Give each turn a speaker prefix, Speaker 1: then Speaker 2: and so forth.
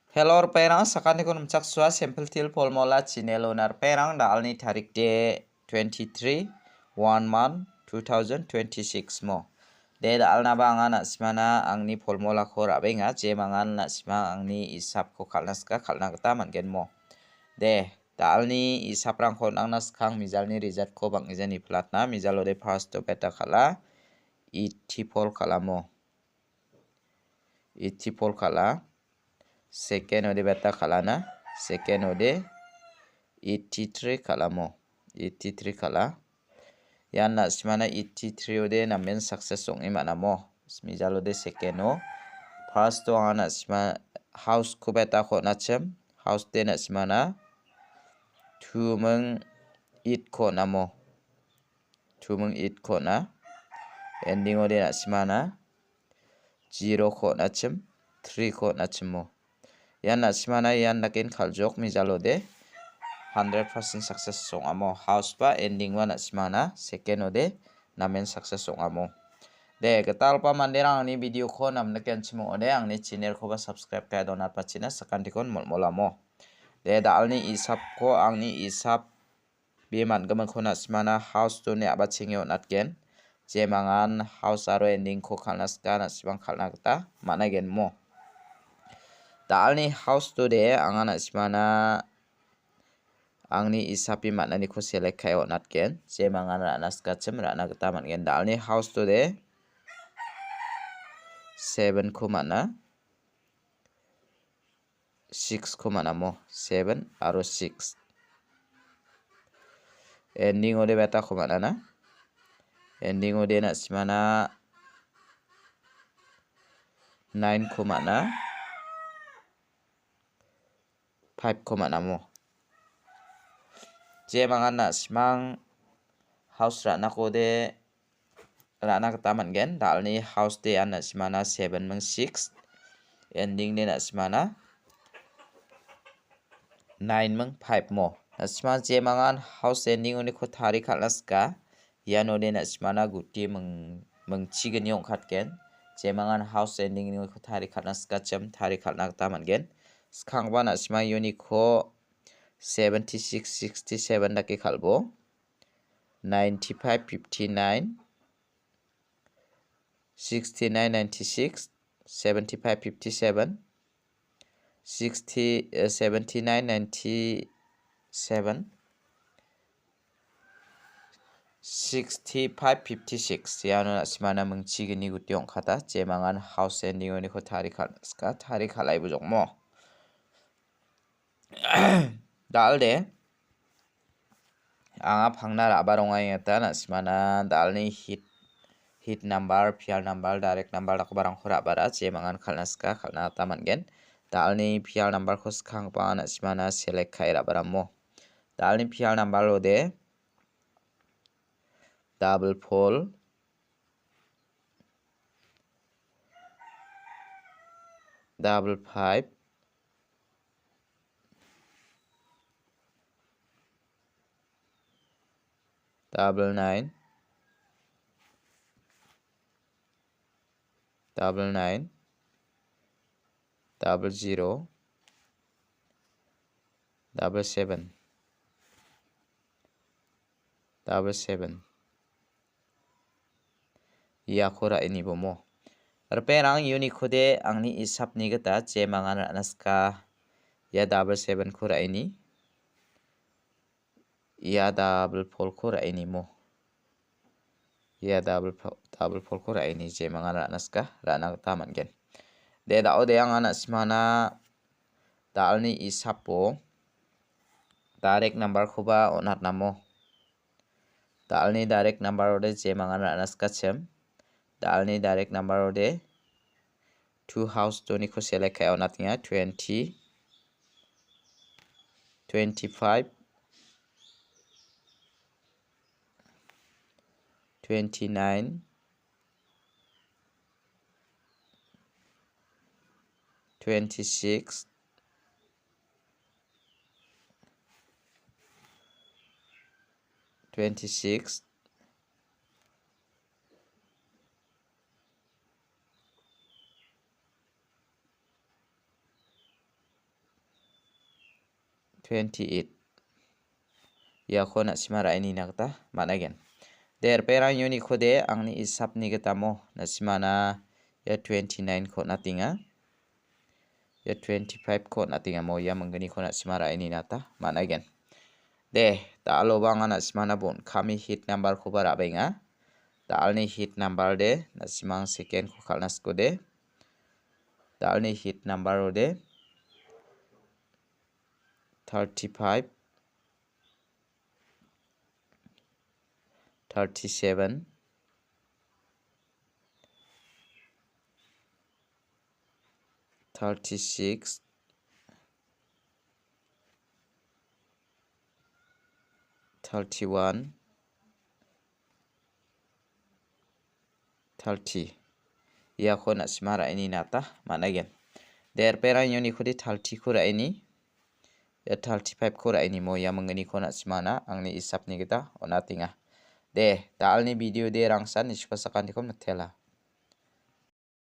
Speaker 1: Hello perang sakani kun mchak swa simple til polmola chinelonar perang dalni tarik de 23 1 month 2026 mo de dalna bangana simana angni polmola ko rabenga je mangan na sima angni isap ko khalnaska khalna gata mangen mo de dalni isap rang ko nangna skang mijalni result ko bangijani platna mijalo de first to beta khala itipol khalamo itipol khala second ode beta khalana second ode 83 khalamo 83 khala yanna simana 83 ode namen success ong imana mo mijalo de second o first to ana sima house ko beta ko nachem house de na simana thumeng it ko namo thumeng it ko na ending ode na simana 0 ko nachem 3 ko nachemo yanna simana yan nakin khaljok mijalo de 100% success song amo house pa ending wa na simana second ode namen success song amo de ketal pa manderang ni video ko nam naken chimo ode angni channel ko ba subscribe ka donat pachina sakandikon molmolamo de dalni isap ko angni isap beman gaman khona simana house to ne aba chingyo natken je mangan house aro ending ko khalnaska na sibang khalna gata managen mo dalni house to de angana simana angni isapi manani ko select kayo natken je mangan ranaska chem rana gata mangen dalni house to de 7 ko mana 6 ko mana mo 7 aro 6 ending ode beta ko mana na ending ode na simana 9 ko mana 5 ko mana mo je mangan na simang house rana ko de rana gata mangen dalni house de ana simana 7 meng 6 ending de na simana 9 meng 5 mo nasima je mangan house ending oni ko thari khalnaska yano de na simana guti meng chigani ongkhatken je mangan house ending ni ko thari khalnaska chem thari khalna gata mangen skangba na sima yoni ko 76 67 dake khalbo 95 59 69 96 75 57 60 79 97 65 56 yano simana mengchigini guti ongkhata je mangan house ending oni ko thari khalnaska thari khalai bujokmo dalde anga phangna rabarong ayata na simana dalni hit number pr number direct number ko barang khora bara je mangan khalnaska khalna ta mangen dalni pr number ko skang pa na simana select khai rabaramo dalni pr number ode double pole double 5 double 9 double 9 double 0 double 7 double 7 ya khora ini bomo perang uni khode angni isap ni gata je mangan ranaska ya double 7 khora ini ya double 4 khora ini mo ya double 4 khora ini je mangan ranaska rana gata mangen de da ode ang ana simana dalni isapo direct number khoba onat namo dalni direct number ode je mangan ranaska chem dalni direct number ode 2 house to ni ko select kay onatnya 20 25 29 26 26 28 28 ya ko na simara ini nakta mana again der perang unit ko de angni isap ni ketamo na simana ya 29 ko natinga ya 25 ko natinga mo ya menggeni ko na simara ini nata mana again de ta alobang na simana bon kami hit number ko bara benga ta alni hit number de na simang second ko kalnas ko de ta alni hit number de 35 37 36 31 30 ya ko na simara ini nata mana again der perang unit ko di 30 ko ra ini ya 35 ko ra ini mo ya menggeni ko na simana angni isap ni kita onatinga de ta alni video de rangsan ispasakan dikom natela